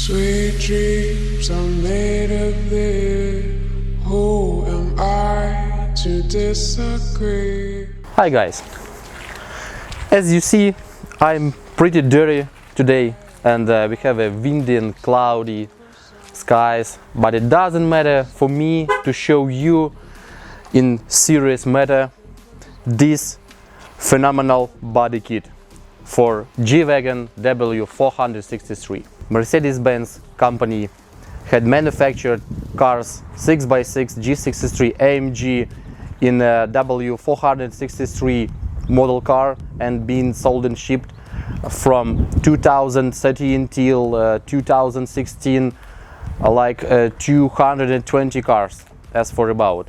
Sweet dreams are made of this. Who am I to disagree? Hi guys, as you see, I'm pretty dirty today and we have a windy and cloudy skies, but it doesn't matter for me to show you in serious matter this phenomenal body kit for Wagon W463. Mercedes-Benz company had manufactured cars 6x6 G63 AMG in a W463 model car and been sold and shipped from 2013 till 2016 like 220 cars as for about.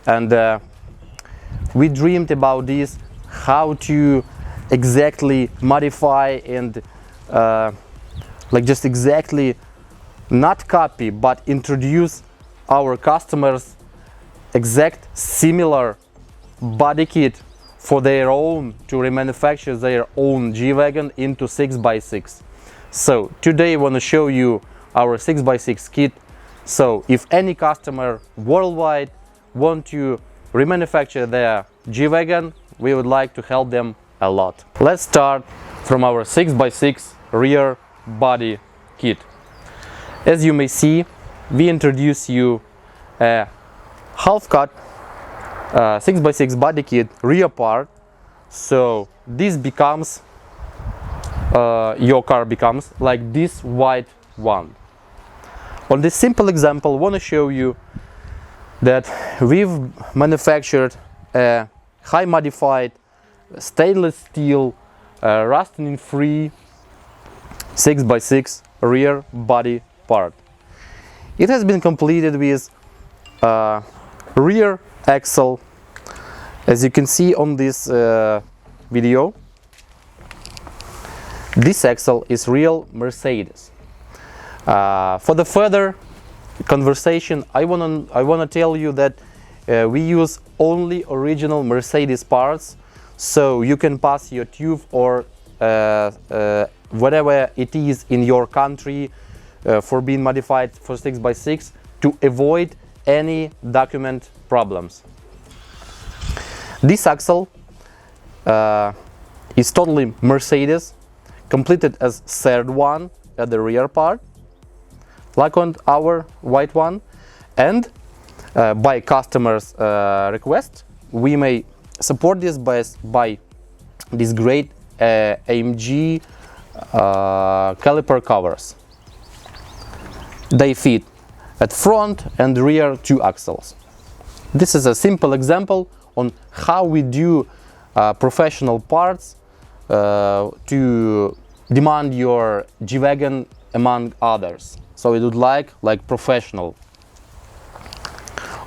And we dreamed about this, how to exactly modify and like just exactly not copy but introduce our customers exact similar body kit for their own, to remanufacture their own G-Wagon into 6x6. So today I want to show you our 6x6 kit. So if any customer worldwide want to remanufacture their G-Wagon, we would like to help them a lot. Let's start from our 6x6 rear body kit. As you may see, we introduce you a half-cut 6x6 body kit rear part. So this becomes your car becomes like this white one. On this simple example, I want to show you that we've manufactured a high modified stainless steel rusting free 6x6 rear body part. It has been completed with rear axle, as you can see on this video. This axle is real Mercedes. For the further conversation, I wanna tell you that we use only original Mercedes parts, so you can pass your tube or whatever it is in your country for being modified for 6x6 to avoid any document problems. This axle is totally Mercedes, completed as third one at the rear part, like on our white one, and by customers' request, we may support this by this great AMG caliper covers. They fit at front and rear two axles. This is a simple example on how we do professional parts to demand your G-Wagon among others. So it would like professional.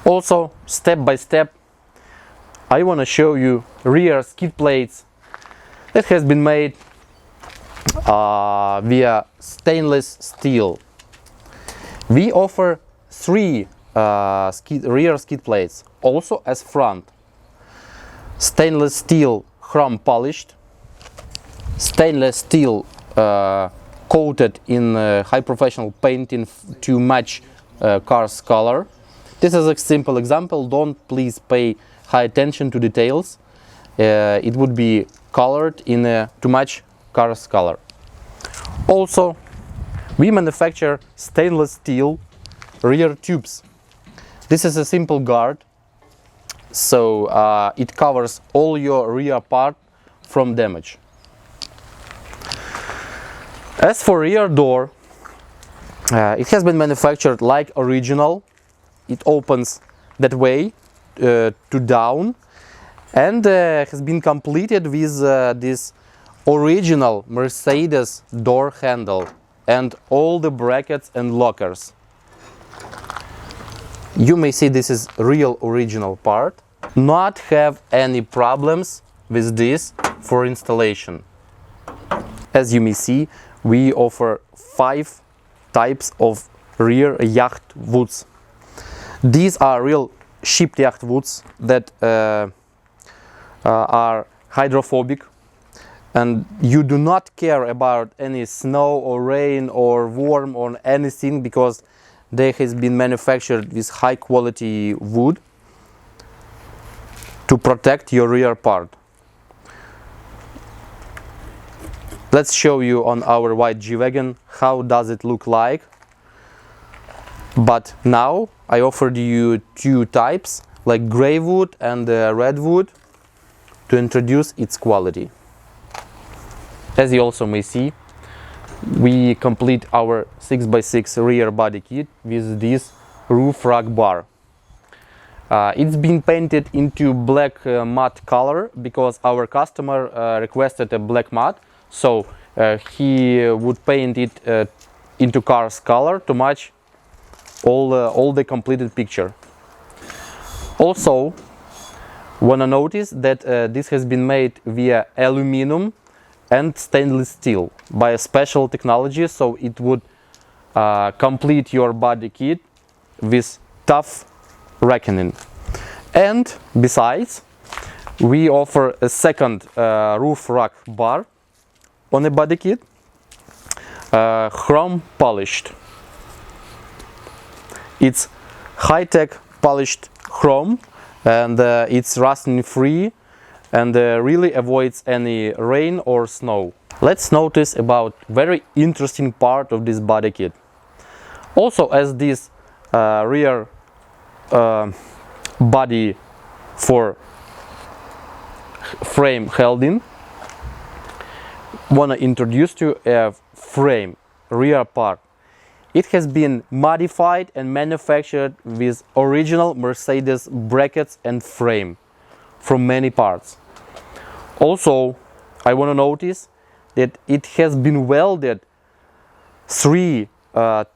Also, step by step, I want to show you rear skid plates that has been made via stainless steel. We offer three rear skid plates, also as front. Stainless steel chrome polished, stainless steel coated in high professional painting to match car's color. This is a simple example, don't please pay high attention to details. It would be colored in to match car's color. Also, we manufacture stainless steel rear tubes. This is a simple guard, so it covers all your rear part from damage. As for rear door, it has been manufactured like original. It opens that way to down, and has been completed with this original Mercedes door handle and all the brackets and lockers. You may see this is real original part. Not have any problems with this for installation. As you may see, we offer 5 types of rear yacht woods. These are real shipped yacht woods that are hydrophobic and you do not care about any snow or rain or worm or anything, because they has been manufactured with high quality wood to protect your rear part. Let's show you on our white G-Wagon how does it look like. But now I offered you two types, like gray wood and red wood, to introduce its quality. As you also may see, we complete our 6x6 rear body kit with this roof rack bar. It's been painted into black matte color because our customer requested a black matte, so he would paint it into car's color to match all the completed picture. Also, wanna notice that this has been made via aluminum and stainless steel by a special technology, so it would complete your body kit with tough reckoning. And besides, we offer a second roof rack bar on the body kit, chrome polished. It's high-tech polished chrome, and it's rusting free and really avoids any rain or snow. Let's notice about very interesting part of this body kit. Also, as this rear body for frame held in, wanna introduce to a frame rear part. It has been modified and manufactured with original Mercedes brackets and frame from many parts. Also, I want to notice that it has been welded 3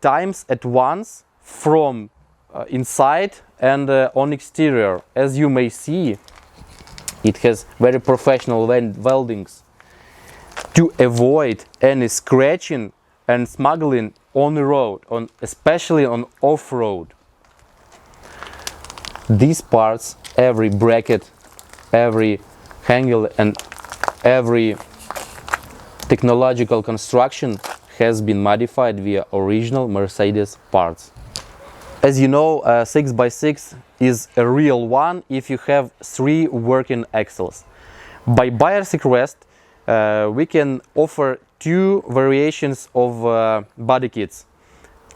times at once from inside and on exterior. As you may see, it has very professional weldings to avoid any scratching and smuggling on the road, especially on off-road. These parts, every bracket, every handle and every technological construction has been modified via original Mercedes parts. As you know, 6x6 is a real one if you have 3 working axles. By buyer's request, we can offer 2 variations of body kits: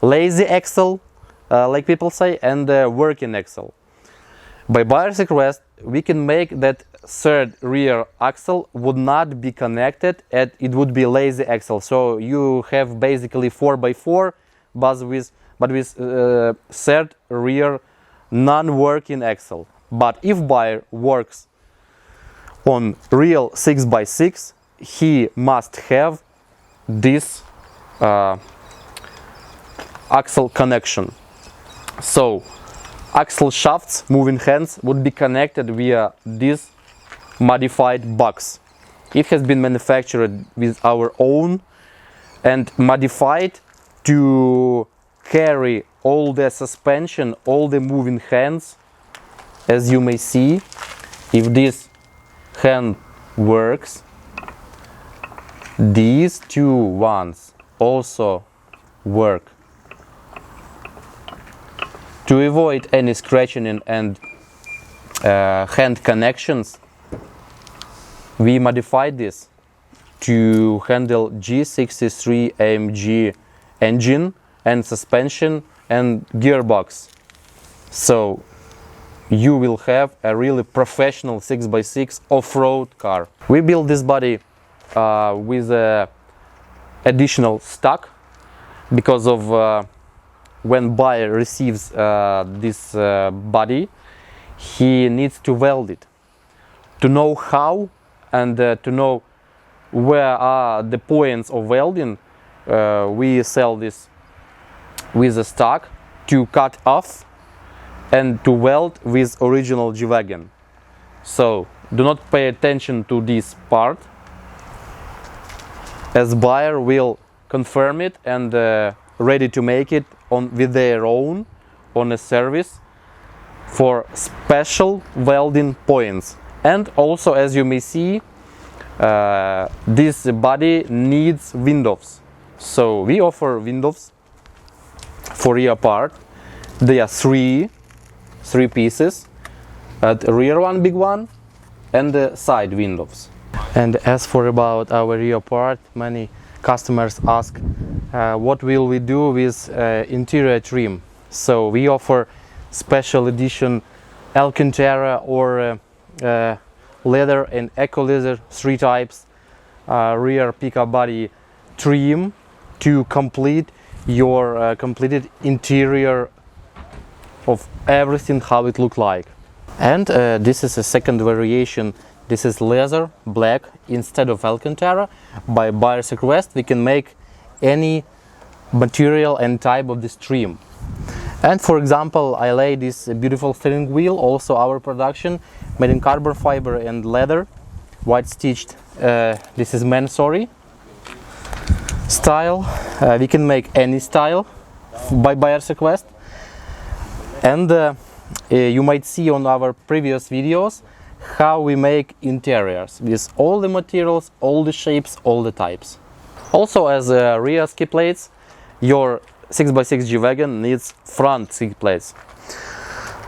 lazy axle, like people say, and working axle. By buyer's request, we can make that third rear axle would not be connected, and it would be lazy axle. So you have basically 4x4, but with third rear non-working axle. But if buyer works on real 6x6, he must have this axle connection. So axle shafts, moving hands, would be connected via this modified box. It has been manufactured with our own and modified to carry all the suspension, all the moving hands. As you may see, if this hand works, these 2 ones also work. To avoid any scratching and hand connections, we modified this to handle G63 AMG engine and suspension and gearbox. So you will have a really professional 6x6 off-road car. We built this body with additional stock because of when buyer receives this body, he needs to weld it. To know how and to know where are the points of welding, we sell this with a stock to cut off and to weld with original G-Wagon. So do not pay attention to this part, as buyer will confirm it and ready to make it with their own on a service for special welding points. And also, as you may see, this body needs windows. So we offer windows for rear part. They are three pieces, the rear one, big one, and the side windows. And as for about our rear part, many customers ask what will we do with interior trim. So we offer special edition Alcantara or leather and eco leather, 3 types rear pickup body trim to complete your completed interior of everything, how it look like. And this is a second variation. This is leather black instead of Alcantara. By buyer's request we can make any material and type of this trim. And for example, I lay this beautiful steering wheel, also our production, made in carbon fiber and leather, white stitched. This is Mansory style. We can make any style by buyer's request. And you might see on our previous videos how we make interiors with all the materials, all the shapes, all the types. Also, as rear skid plates, your 6x6 G-Wagon needs front skid plates.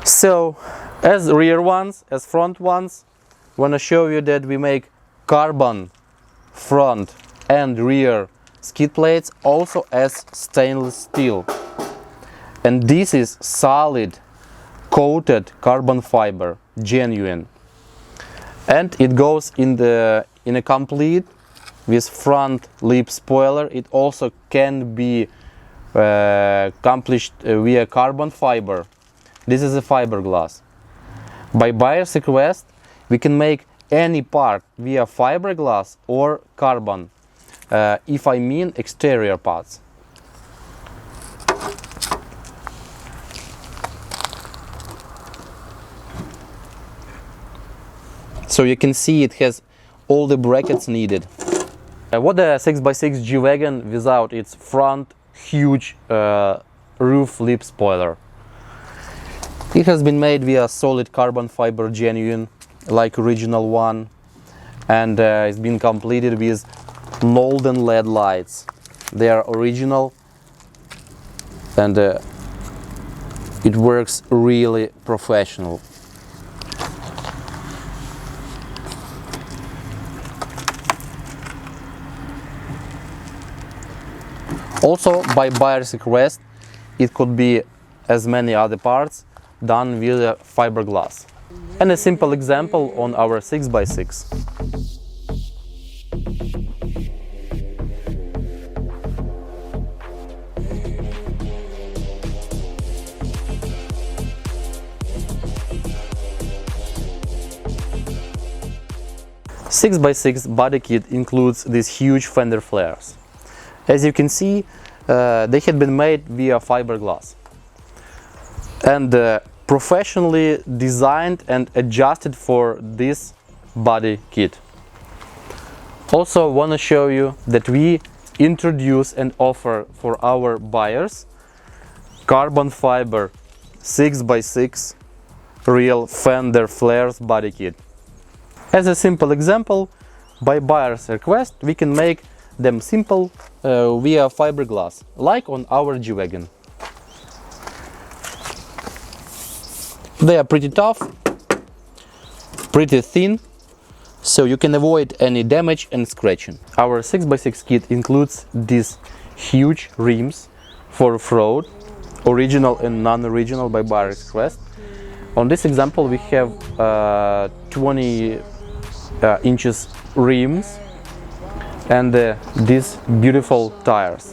So as rear ones, as front ones, want to show you that we make carbon front and rear skid plates, also as stainless steel. And this is solid coated carbon fiber, genuine. And it goes in a complete with front lip spoiler. It also can be accomplished via carbon fiber. This is a fiberglass. By buyer's request we can make any part via fiberglass or carbon, if I mean exterior parts. So you can see it has all the brackets needed. What a 6x6 G-Wagon without its front huge roof lip spoiler. It has been made via solid carbon fiber, genuine, like original one, and it's been completed with Molding LED lights. They are original, and it works really professional. Also, by buyer's request, it could be, as many other parts, done with fiberglass. And a simple example on our 6x6. Six by six body kit includes these huge fender flares. As you can see, they had been made via fiberglass and professionally designed and adjusted for this body kit. Also want to show you that we introduce and offer for our buyers carbon fiber 6x6 real Fender flares body kit. As a simple example, by buyer's request we can make them simple via fiberglass, like on our G-Wagon. They are pretty tough, pretty thin, so you can avoid any damage and scratching. Our 6x6 kit includes these huge rims for off-road, original and non-original by buyer's request. On this example we have 20 inches rims and these beautiful tires.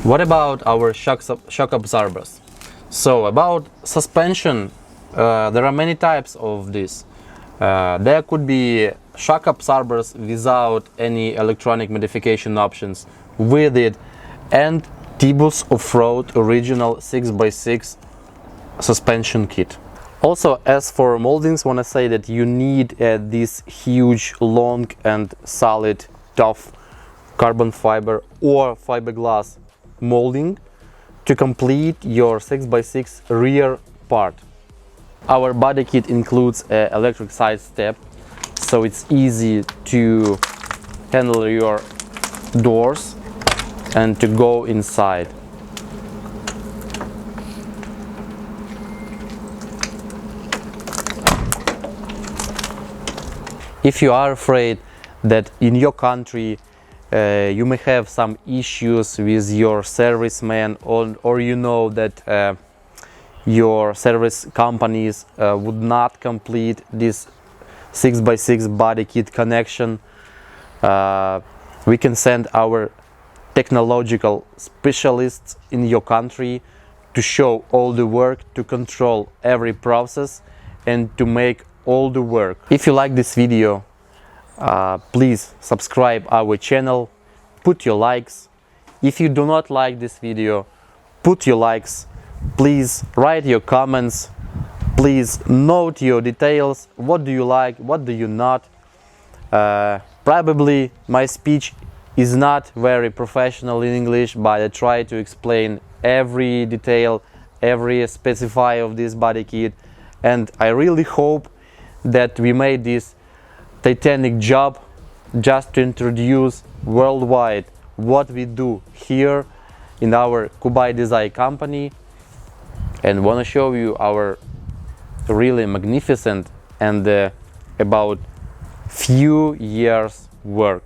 What about our shock absorbers? So about suspension, there are many types of this. There could be shock absorbers without any electronic modification options, with it, and T-Bus off-road original 6x6 suspension kit. Also, as for moldings, want to say that you need this huge, long and solid, tough carbon fiber or fiberglass molding to complete your 6x6 rear part. Our body kit includes an electric side step, so it's easy to handle your doors and to go inside. If you are afraid that in your country you may have some issues with your serviceman, or you know that your service companies would not complete this 6x6 body kit connection, we can send our technological specialists in your country to show all the work, to control every process and to make all the work. If you like this video, please subscribe our channel, put your likes. If you do not like this video, put your likes. Please write your comments. Please note your details. What do you like? What do you not? Probably my speech is not very professional in English, but I try to explain every detail, every specify of this body kit, and I really hope that we made this titanic job just to introduce worldwide what we do here in our Kubay-Design company, and want to show you our really magnificent and about few years work.